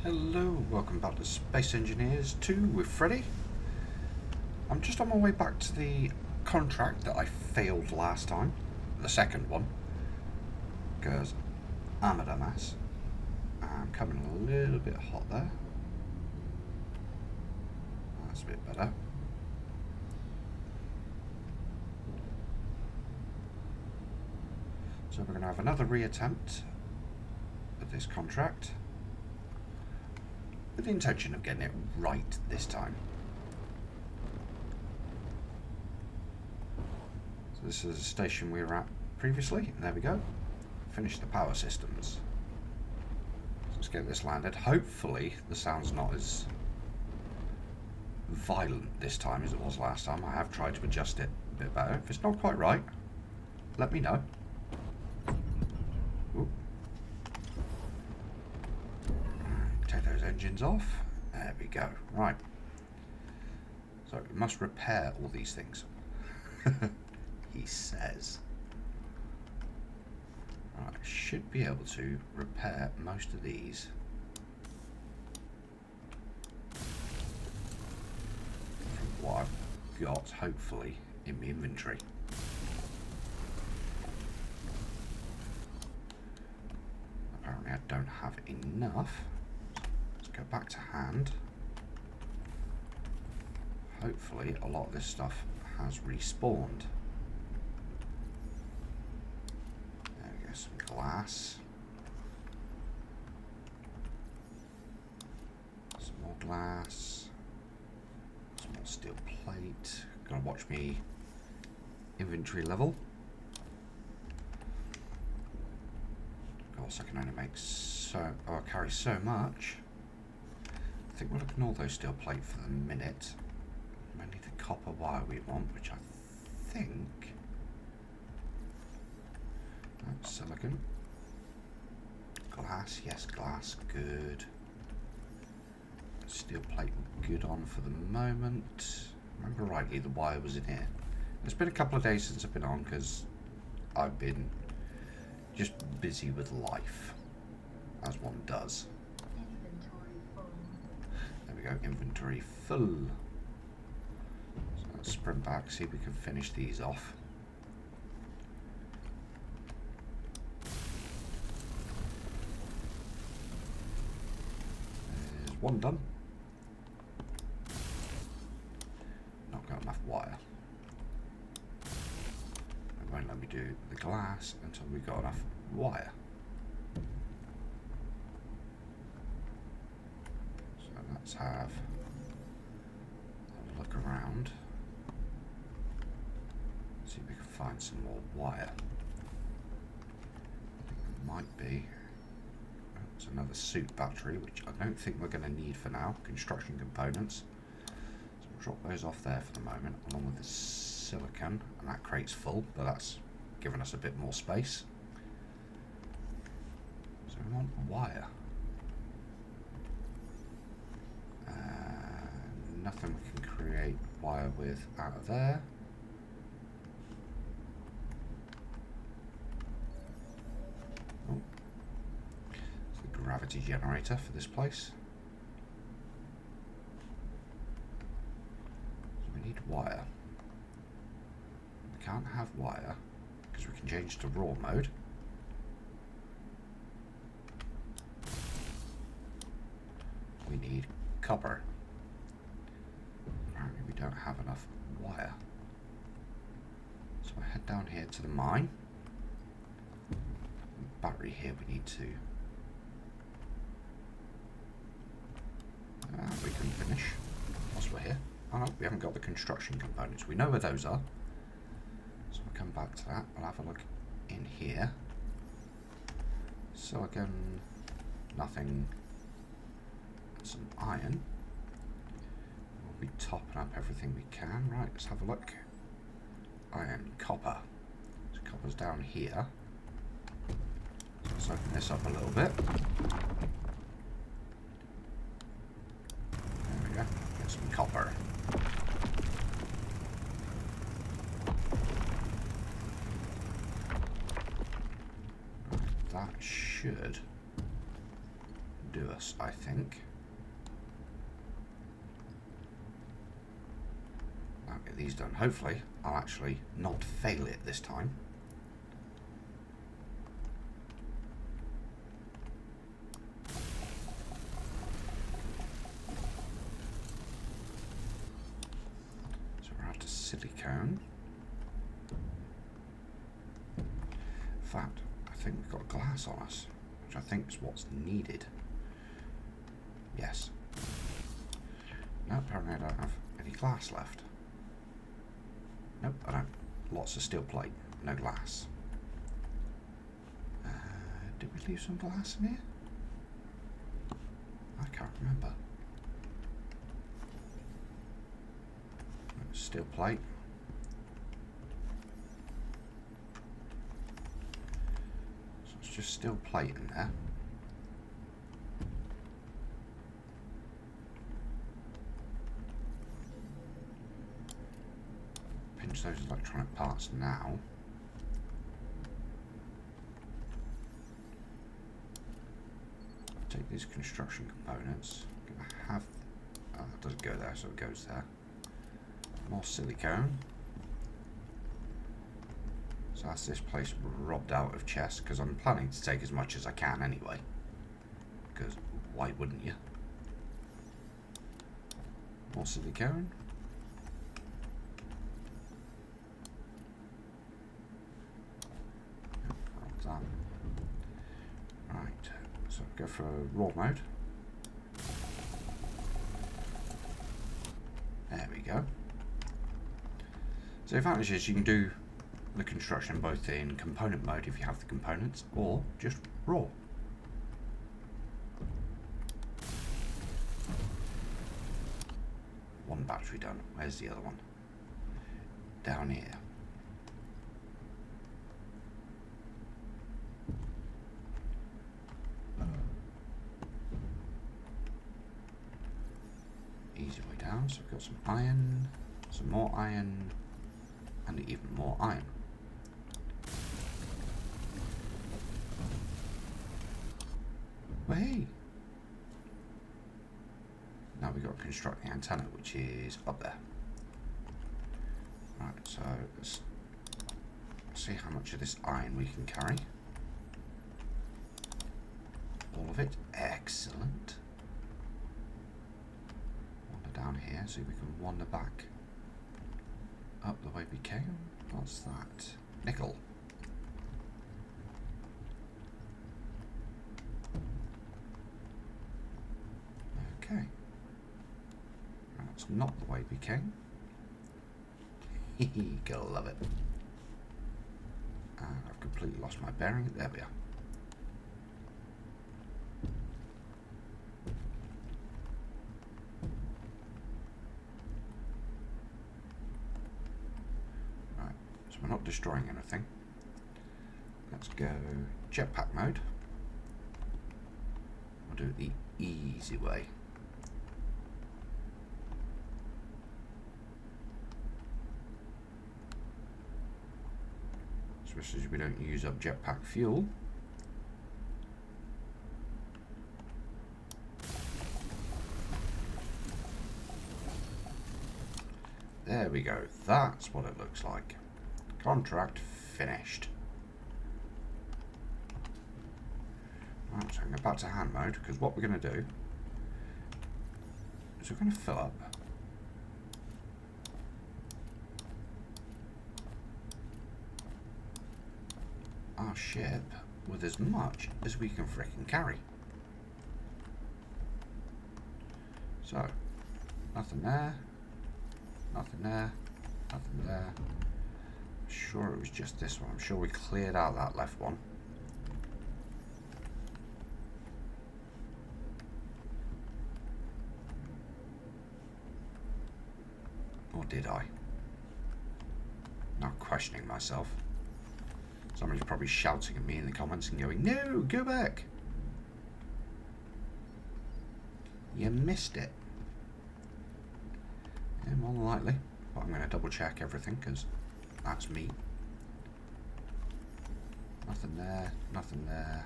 Hello, welcome back to Space Engineers 2 with Freddy. I'm just on my way back to the contract that I failed last time, the second one, because I'm a dumbass. I'm coming a little bit hot there. That's a bit better. So we're going to have another reattempt of this contract, with the intention of getting it right this time. So this is the station we were at previously, and there we go. Finish the power systems. So let's get this landed. Hopefully the sound's not as violent this time as it was last time. I have tried to adjust it a bit better. If it's not quite right, let me know. Ooh. Take those engines off. There we go. Right. So we must repair all these things. He says. Right, I should be able to repair most of these. From what I've got, hopefully, in my inventory. Apparently I don't have enough. Let's go back to hand. Hopefully a lot of this stuff has respawned. There we go, some glass. Some more glass. Some more steel plate. Gotta watch me inventory level. Of course I can only make carry so much. I think we'll ignore those steel plate for the minute. Mainly the copper wire we want, which I think that's silicon. Glass, yes, glass, good. Steel plate, good on for the moment. Remember rightly, the wire was in here. It's been a couple of days since I've been on because I've been just busy with life, as one does. There we go, inventory full. So let's sprint back, see if we can finish these off. There's one done. Not got enough wire. It won't let me do the glass until we got enough wire. So let's have a look around. See if we can find some more wire. I think there might be. It's another suit battery, which I don't think we're going to need for now. Construction components. So we'll drop those off there for the moment, along with the silicon, and that crate's full, but that's giving us a bit more space. So we want wire. Nothing we can create wire with out of there. Oh. It's the gravity generator for this place. So we need wire. We can't have wire because we can change to raw mode. We need copper. Apparently we don't have enough wire. So I head down here to the mine. Battery here we need to. We can finish whilst we're here. Oh no, we haven't got the construction components. We know where those are. So we'll come back to that. We'll have a look in here. Silicon, nothing. Some iron. We'll be topping up everything we can. Right, let's have a look. Iron, copper. So copper's down here. So let's open this up a little bit. There we go. Get some copper. That should do us, I think. I'll get these done. Hopefully, I'll actually not fail it this time. So we're out to silicone. In fact, I think we've got glass on us, which I think is what's needed. Yes. No, apparently I don't have any glass left. Nope, I don't. Lots of steel plate, no glass. Did we leave some glass in here? I can't remember. Steel plate. So it's just steel plate in there. Pinch those electronic parts now. Take these construction components. I'm gonna have. Oh, it doesn't go there, so it goes there. More silicone. So that's this place robbed out of chests, because I'm planning to take as much as I can anyway. Because why wouldn't you? More silicone. Well done. Right, so go for raw mode. There we go. So the advantage is you can do the construction both in component mode if you have the components, or just raw. One battery done. Where's the other one? Down here. Easy way down. So we've got some iron, some more iron, and even more iron. Well, hey! Now we've got to construct the antenna, which is up there. Right, so let's see how much of this iron we can carry. All of it. Excellent. Wander down here, so we can wander back up the way we came. What's that? Nickel. Okay. That's not the way we came. Hehe, gotta love it. And I've completely lost my bearing. There we are. Right, so we're not destroying anything. Let's go jetpack mode. We'll do it the easy way. Especially as we don't use up jetpack fuel. There we go. That's what it looks like. Contract finished. Right, so I'm going back to hand mode, because what we're going to do is we're going to fill up our ship with as much as we can frickin' carry. So, nothing there, nothing there, nothing there. I'm sure it was just this one. I'm sure we cleared out that left one. Or did I? Now questioning myself. Somebody's probably shouting at me in the comments and going, "No, go back. You missed it." Yeah, more than likely. But I'm going to double check everything because that's me. Nothing there, nothing there.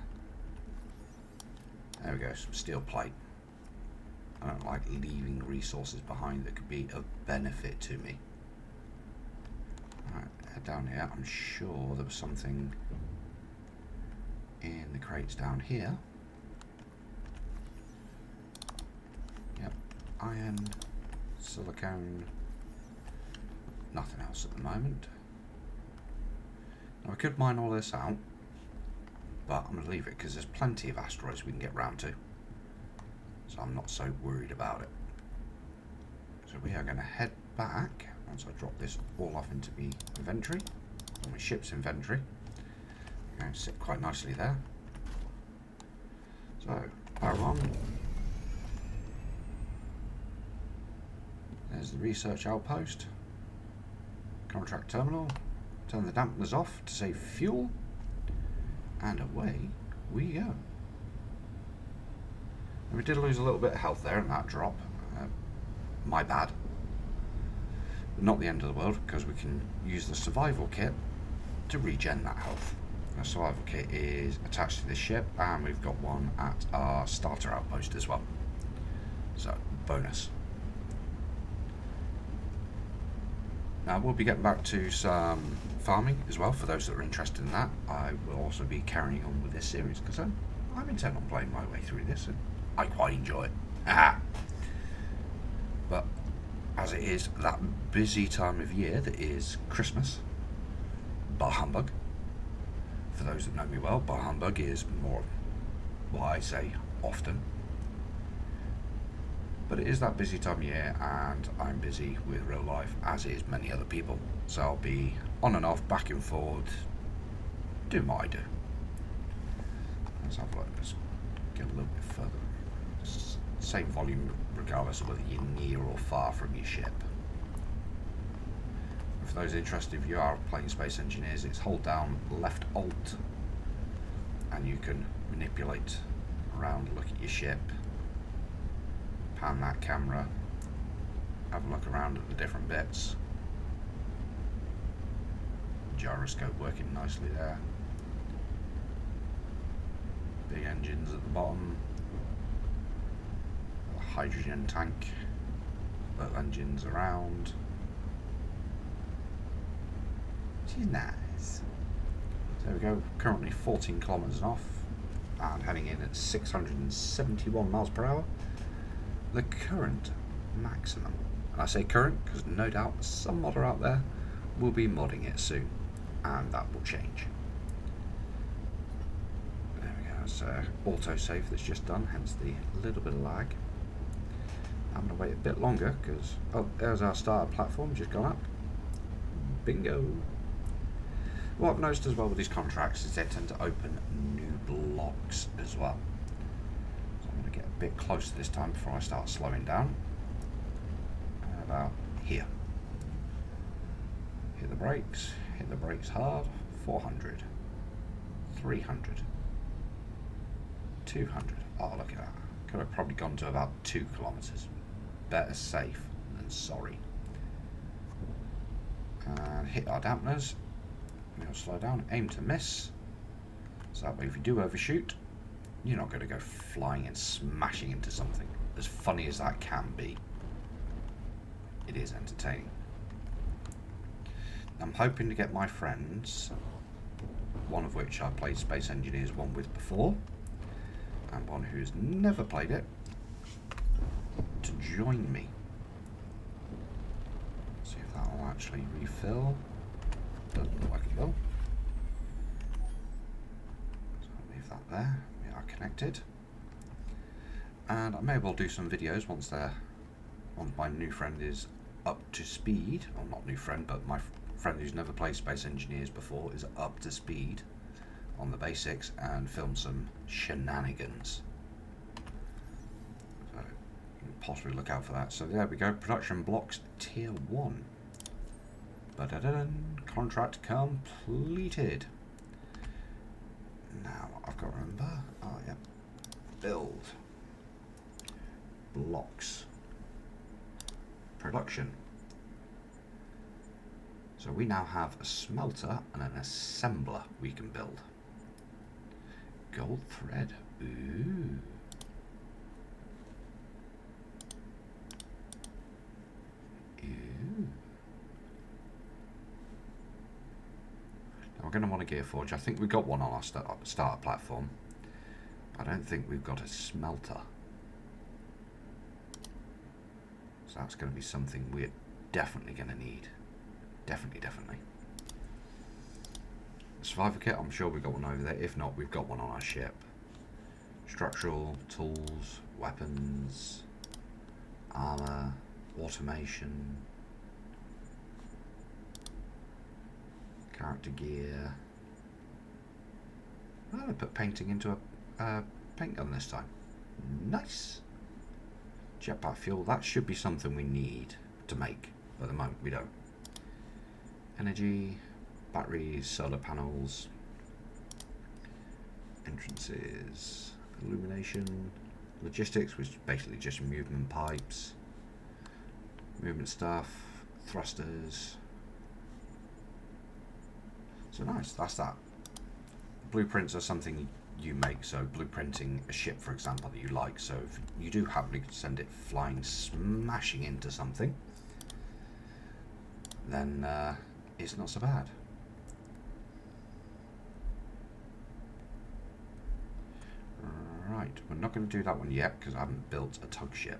There we go, some steel plate. I don't like leaving resources behind that could be of benefit to me. Alright, head down here. I'm sure there was something in the crates down here. Yep, iron, silicone, nothing else at the moment. Now I could mine all this out, but I'm going to leave it because there's plenty of asteroids we can get round to. So I'm not so worried about it. So we are going to head back once I drop this all off into my inventory, or my ship's inventory. It's going to sit quite nicely there. So, power on. There's the research outpost. Contract terminal. Turn the dampeners off to save fuel. And away we go. And we did lose a little bit of health there in that drop. My bad. But not the end of the world, because we can use the survival kit to regen that health. The survival kit is attached to this ship, and we've got one at our starter outpost as well. So, bonus. Now we'll be getting back to some farming as well, for those that are interested in that. I will also be carrying on with this series, because I'm intent on playing my way through this, and I quite enjoy it. But as it is that busy time of year that is Christmas, bah humbug. For those that know me well, bah humbug is more what I say often. But it is that busy time of year, and I'm busy with real life, as is many other people. So I'll be on and off, back and forward, doing what I do. Let's have a look. Let's get a little bit further. Same volume regardless of whether you're near or far from your ship. For those interested, if you are playing Space Engineers, it's hold down left Alt and you can manipulate around, look at your ship, pan that camera, have a look around at the different bits. Gyroscope working nicely there. Big engines at the bottom. Hydrogen tank, little engines around. She's nice. So there we go, currently 14 kilometers off and heading in at 671 miles per hour. The current maximum. And I say current because no doubt some modder out there will be modding it soon, and that will change. There we go, it's autosave that's just done, hence the little bit of lag. I'm going to wait a bit longer because, oh, there's our starter platform just gone up. Bingo. What I've noticed as well with these contracts is they tend to open new blocks as well. So I'm going to get a bit closer this time before I start slowing down. About here. Hit the brakes hard. 400. 300. 200. Oh, look at that. Could have probably gone to about 2 kilometers. Better safe than sorry. And hit our dampeners. We'll slow down, aim to miss. So that way if you do overshoot, you're not going to go flying and smashing into something. As funny as that can be, it is entertaining. I'm hoping to get my friends, one of which I played Space Engineers 1 with before, and one who's never played it, to join me. See if that will actually refill. Doesn't look like it will. So I'll leave that there. We are connected. And I may well do some videos once my new friend is up to speed. Well, not new friend, but my friend who's never played Space Engineers before is up to speed on the basics, and film some shenanigans. So you can possibly look out for that. So there we go, production blocks tier 1. Ba-da-da-dun. Contract completed. Now I've got to remember, oh yeah, build blocks production. So we now have a smelter and an assembler we can build. Gold thread. Ooh. going to want a gear forge. I think we've got one on our starter platform. I don't think we've got a smelter. So that's going to be something we're definitely going to need. Definitely. Survivor kit, I'm sure we've got one over there. If not, we've got one on our ship. Structural, tools, weapons, armor, automation, character gear. Oh, I put painting into a paint gun this time. Nice. Jetpack fuel, that should be something we need to make. At the moment, we don't. Energy, batteries, solar panels, entrances, illumination, logistics, which is basically just movement pipes, movement stuff, thrusters. So nice, that's that. Blueprints are something you make, so blueprinting a ship, for example, that you like. So if you do happen to send it flying, smashing into something, then it's not so bad. Right, we're not going to do that one yet because I haven't built a tug ship.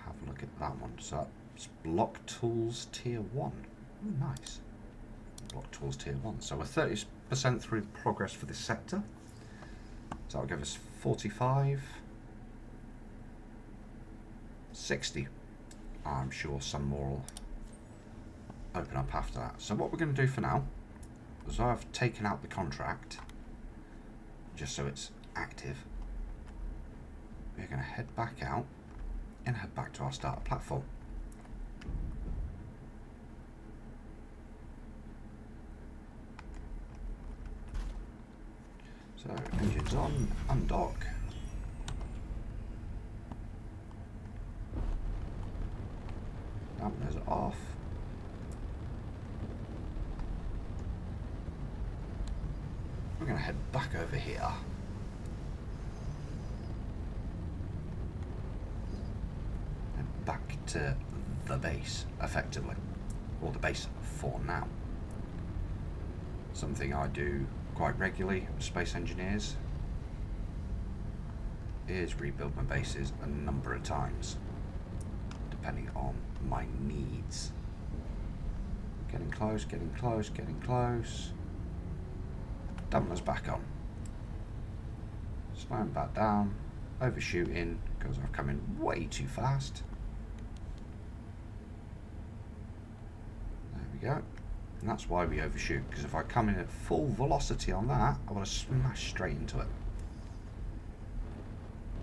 Have a look at that one. So that's block tools tier 1. Oh, nice. Block tools tier 1. So we're 30% through progress for this sector. So that'll give us 45, 60. I'm sure some more will open up after that. So what we're going to do for now is I've taken out the contract just so it's active. We're going to head back out and head back to our starter platform. So engines on, undock. Dampeners off. We're going to head back over here. And back to the base, effectively. Or the base for now. Something I do quite regularly with Space Engineers is rebuild my bases a number of times, depending on my needs. Getting close, getting close, getting close. Dampeners back on. Slowing back down, overshooting because I've come in way too fast. There we go. And that's why we overshoot, because if I come in at full velocity on that, I want to smash straight into it.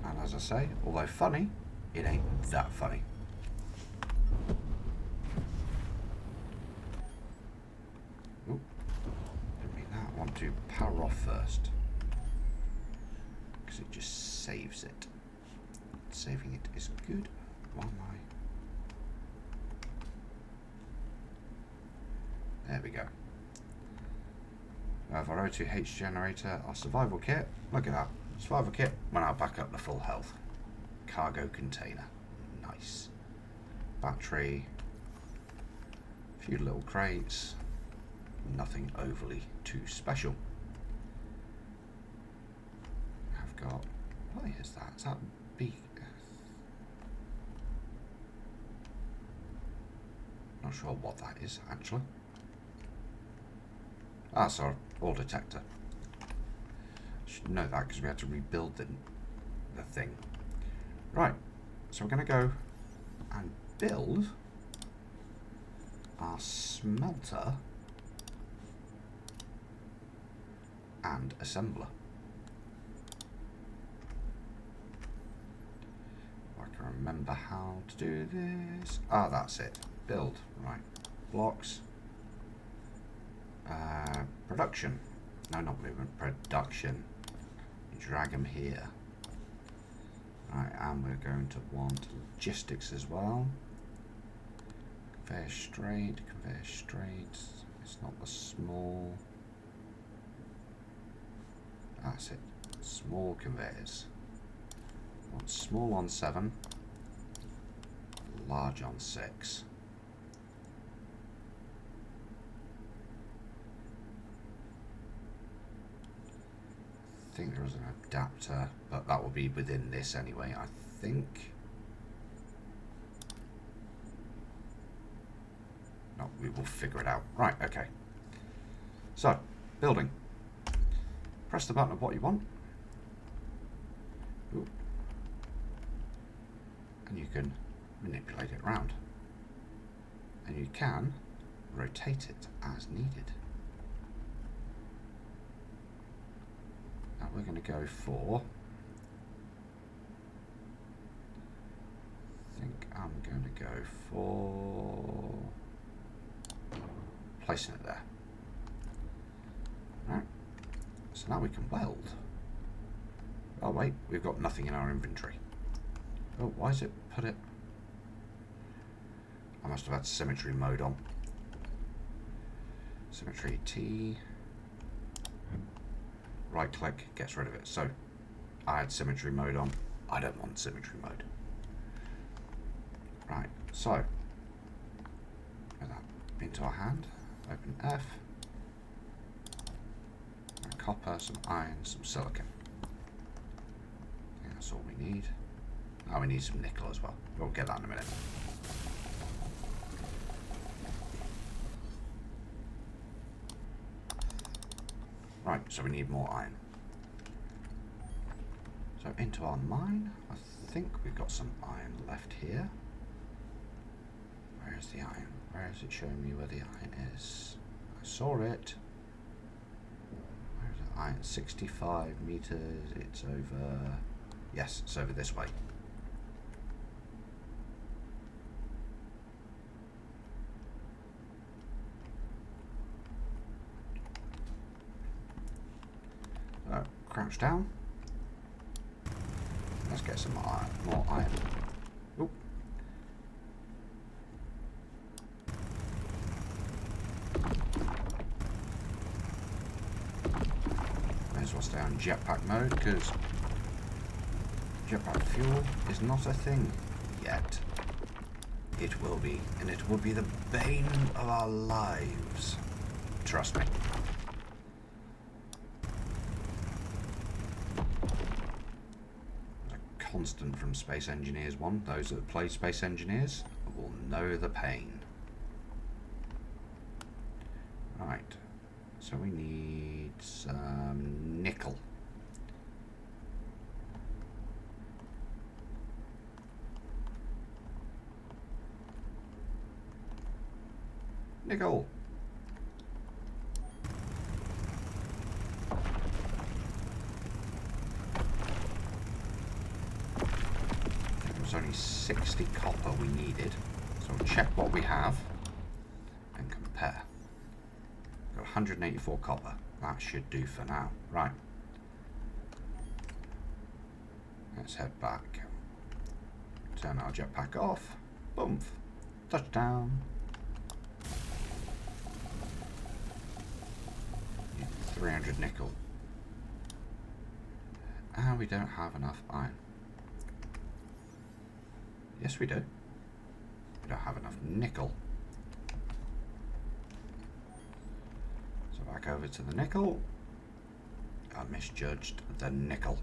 And as I say, although funny, it ain't that funny. Oop. Didn't mean that. I want to power off first, because it just saves it. Saving it is good. Why am I? There we go. We have our O2H generator, our survival kit. Look at that. Survival kit, we're now back up to full health. Cargo container. Nice. Battery. A few little crates. Nothing overly too special. I've got... what is that? Is that B? Not sure what that is, actually. Ah, sorry, ore detector. Should know that because we had to rebuild the thing. Right, so we're going to go and build our smelter and assembler. If I can remember how to do this. Ah, that's it. Build. Right. Blocks. Production. No, not movement. Production. Drag them here. Right, and we're going to want logistics as well. Conveyor straight. Conveyor straight. It's not the small. That's it. Small conveyors. Want small on 7. Large on 6. think there is an adapter, but that will be within this anyway, I think. No, we will figure it out. Right, okay. So, building. Press the button of what you want. Ooh. And you can manipulate it around. And you can rotate it as needed. Now we're going to go for, I think I'm going to go for placing it there. Right. So now we can weld. Oh wait, we've got nothing in our inventory. Oh, why is it put it? I must have had symmetry mode on. Symmetry T. Right click gets rid of it. So I had symmetry mode on. I don't want symmetry mode. Right, so put that into our hand. Open F. And copper, some iron, some silicon. I think that's all we need. Oh, we need some nickel as well. We'll get that in a minute. Right, so we need more iron. So into our mine, I think we've got some iron left here. Where is the iron? Where is it showing me where the iron is? I saw it. Where is it? Iron, 65 meters. It's over. Yes, it's over this way. Crouch down. Let's get some iron, more iron. Oop. May as well stay on jetpack mode because jetpack fuel is not a thing yet. It will be, and it will be the bane of our lives. Trust me. Constant from Space Engineers 1. Those that play Space Engineers will know the pain. Right, so we need some nickel. Nickel! Only 60 copper we needed, so we'll check what we have and compare. Got 184 copper. That should do for now. Right, let's head back. Turn our jetpack off. Boom! Touchdown. Need 300 nickel, and we don't have enough iron. Yes, we do. We don't have enough nickel. So back over to the nickel. I misjudged the nickel.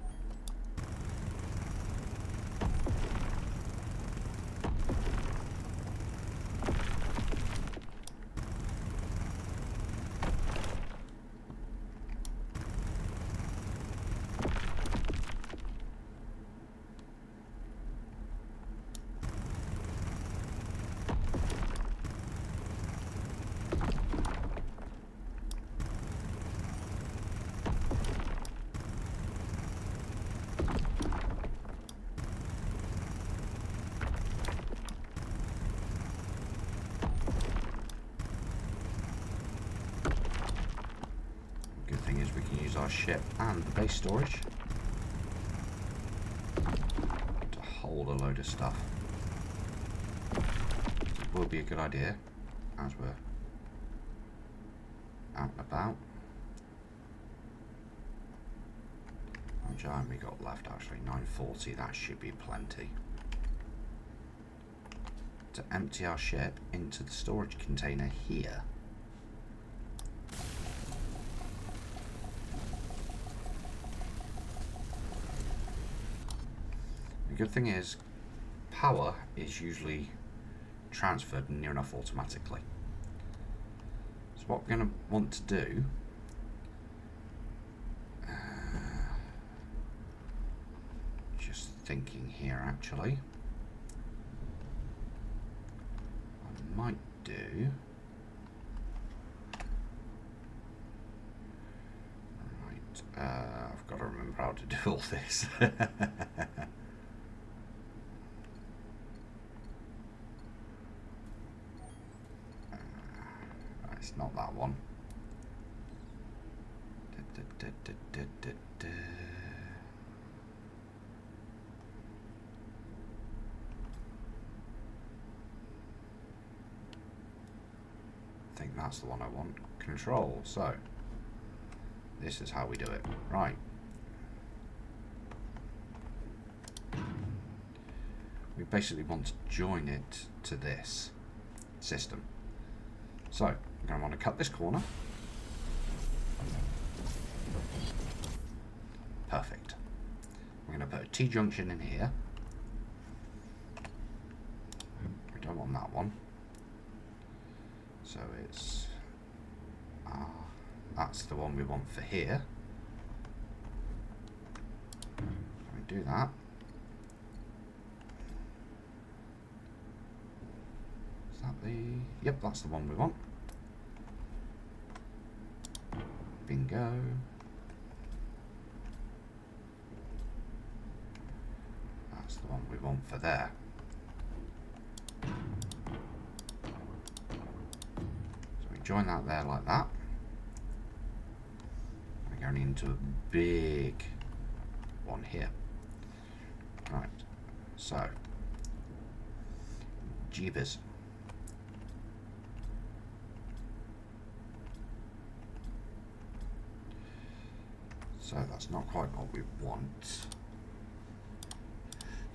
We can use our ship and the base storage to hold a load of stuff. It will be a good idea as we're out and about. How much iron we got left? Actually 940, that should be plenty. To empty our ship into the storage container here. The good thing is, power is usually transferred near enough automatically. So what we're going to want to do, just thinking here actually, I might do, right, I've got to remember how to do all this. It's not that one. I think that's the one I want. Control. So this is how we do it. Right. We basically want to join it to this system. So I'm going to want to cut this corner. Perfect. We're going to put a T-junction in here. We don't want that one. So it's... that's the one we want for here. We do that. Is that the... Yep, that's the one we want. Bingo. That's the one we want for there. So we join that there like that. We're going into a big one here. Right, so jeebus. So that's not quite what we want.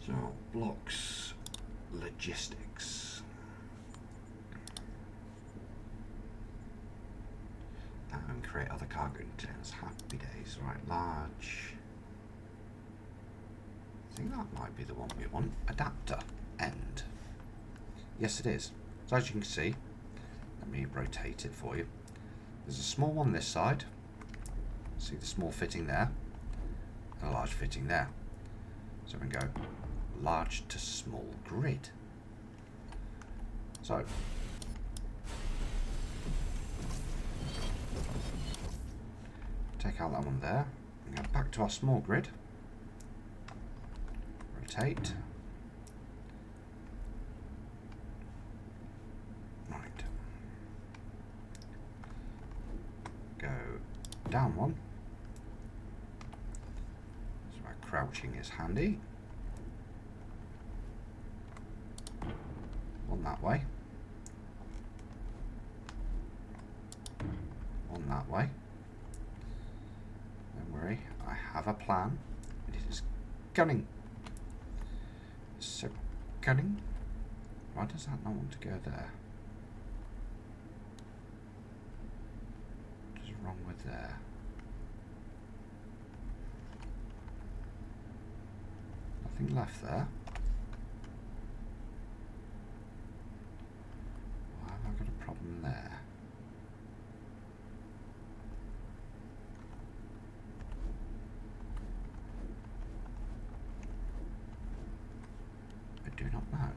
So blocks, logistics. And create other cargo containers. Happy days. Right, large. I think that might be the one we want. Adapter, end. Yes, it is. So as you can see, let me rotate it for you. There's a small one this side. See the small fitting there, and a large fitting there. So we can go large to small grid. So take out that one there, and go back to our small grid. Rotate. Right. Go down one. Crouching is handy. One that way. One that way. Don't worry, I have a plan. It is cunning. It's so cunning. Why does that not want to go there? What is wrong with there? Nothing left there. Why have I got a problem there? I do not know.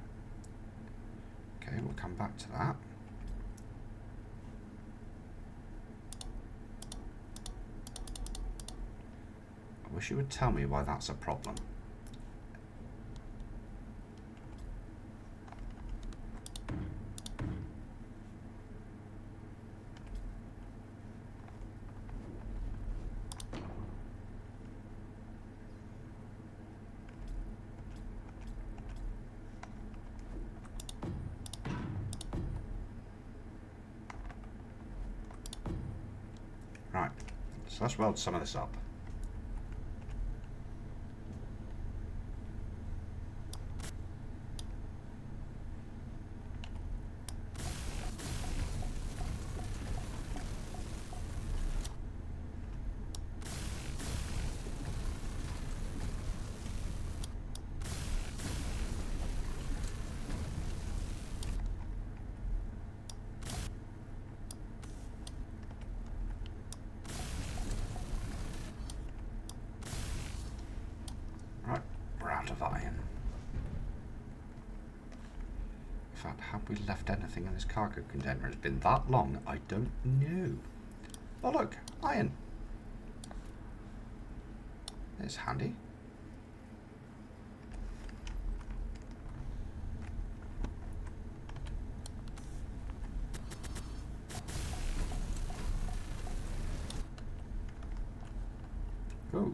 Okay, we'll come back to that. I wish you would tell me why that's a problem. Right, so let's weld some of this up. fact, have we left anything in this cargo container? It's been that long, I don't know. Oh look, iron. It's handy. Oh.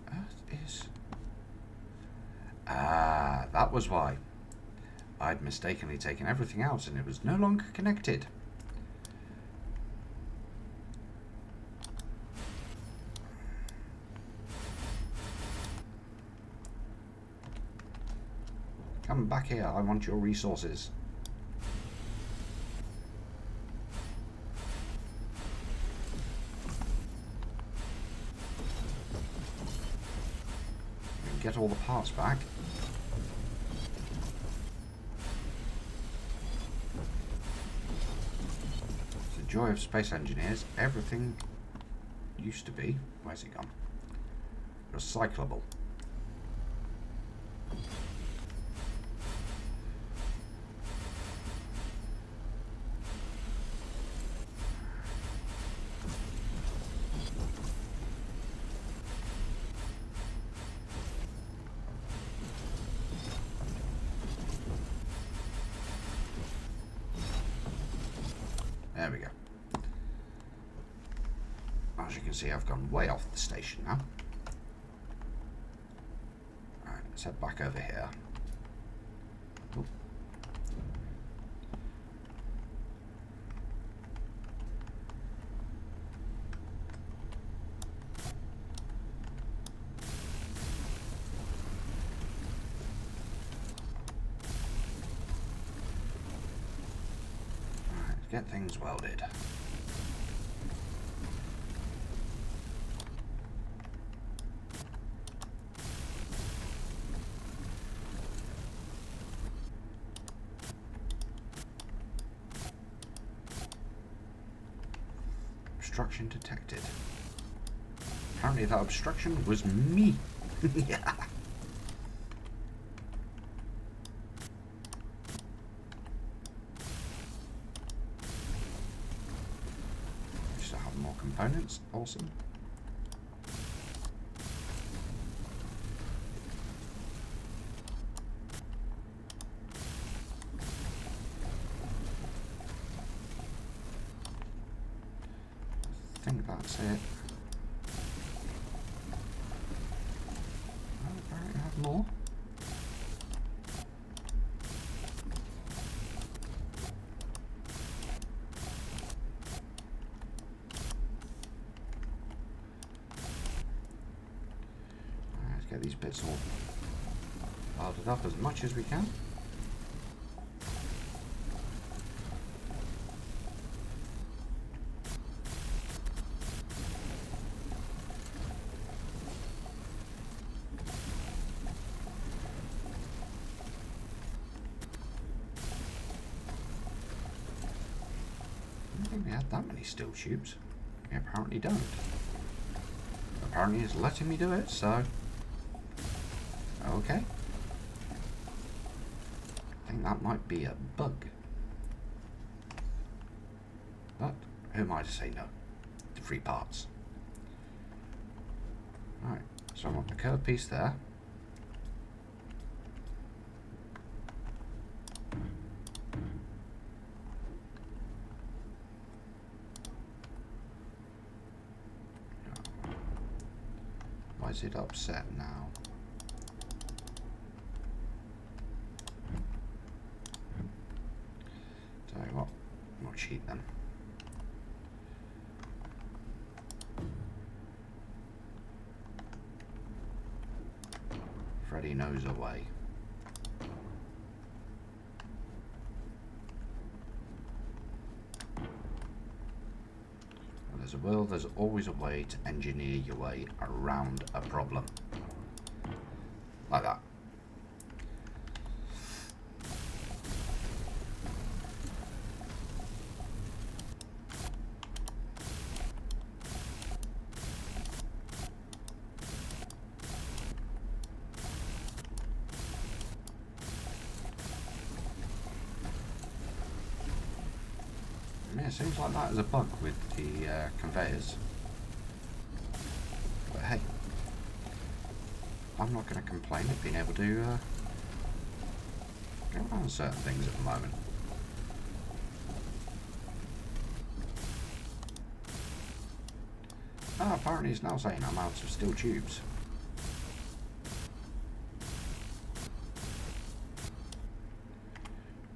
That is... Ah, that was why. I'd mistakenly taken everything out and it was no longer connected. Come back here, I want your resources. We can get all the parts back. It's the joy of space engineers. Everything used to be, where's it gone? Recyclable. There we go. As you can see, I've gone way off the station now. Alright, let's head back over here. Oop. Get things welded. Obstruction detected. Apparently that obstruction was me. Yeah. More components, awesome. I think that's it. Oh, apparently I have more. Get these bits all welded up as much as we can. I don't think we had that many steel tubes. We apparently don't. Apparently it's letting me do it, so... Okay. I think that might be a bug. But who am I to say no to free parts? Right, so I want the curved piece there. Why is it upset now? Tell you what, we'll cheat then. Freddy knows a way. There's a will, there's always a way to engineer your way around a problem. Like that. Yeah, it seems like that is a bug with the conveyors. But hey, I'm not going to complain at being able to get around certain things at the moment. Apparently it's now saying I'm out of steel tubes.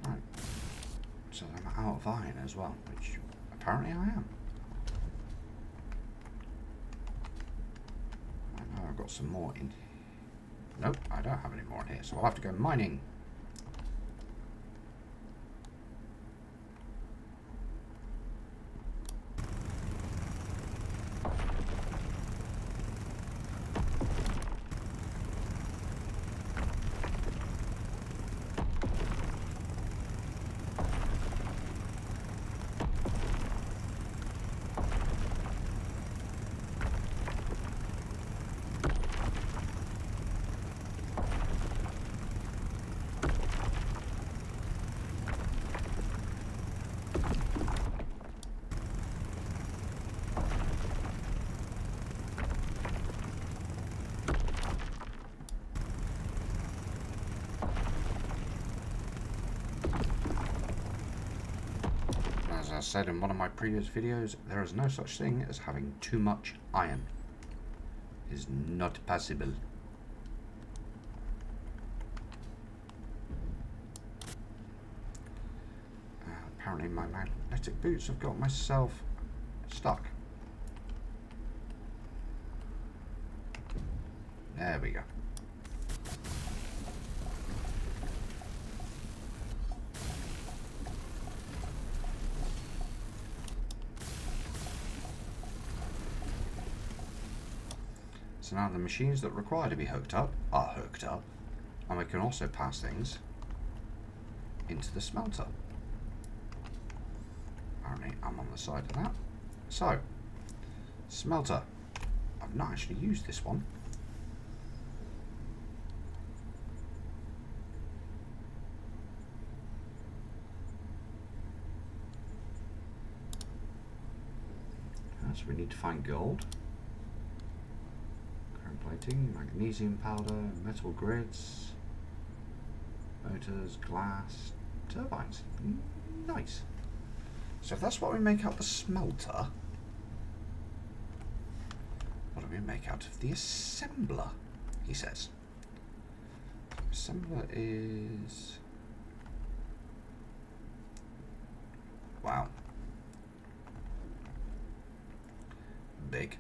Right. So I'm out of iron as well, which apparently I am. I know I've got some more in. Nope, I don't have any more in here, so I'll have to go mining. As I said in one of my previous videos, there is no such thing as having too much iron. It is not possible. Apparently my magnetic boots have got myself stuck. There we go. So now the machines that require to be hooked up are hooked up, and we can also pass things into the smelter. Apparently I'm on the side of that. So, smelter. I've not actually used this one. So we need to find gold. Plating, magnesium powder, metal grids, motors, glass, turbines. Nice. So if that's what we make out the smelter, what do we make out of the assembler? He says. Assembler is... wow. Big.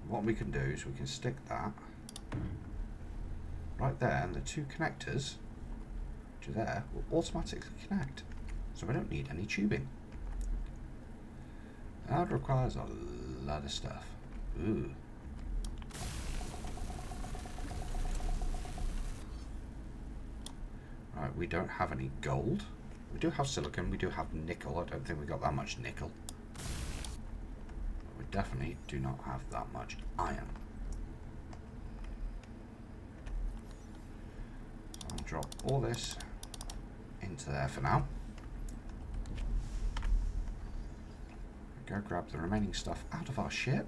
What we can do is we can stick that right there, and the two connectors which are there will automatically connect, so we don't need any tubing. That requires a lot of stuff. Ooh. Right, we don't have any gold. We do have silicon, we do have nickel. I don't think we got that much nickel. We definitely do not have that much iron. So I'll drop all this into there for now. Go grab the remaining stuff out of our ship.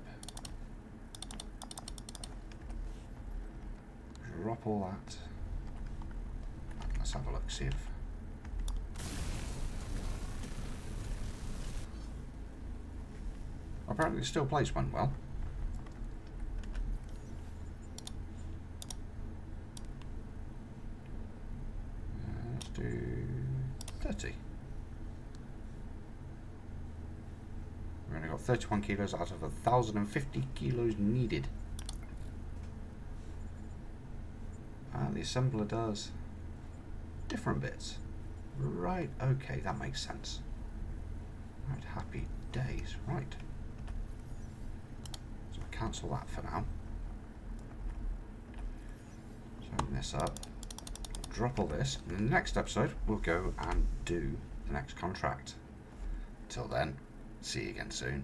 Drop all that. Let's have a look, see if... apparently the steel plates went well. Let's do 30. We've only got 31 kilos out of 1,050 kilos needed. And the assembler does different bits. Right, okay, that makes sense. Right, happy days, right. So I'll cancel that for now. So open this up, drop all this, and in the next episode we'll go and do the next contract. Till then, see you again soon.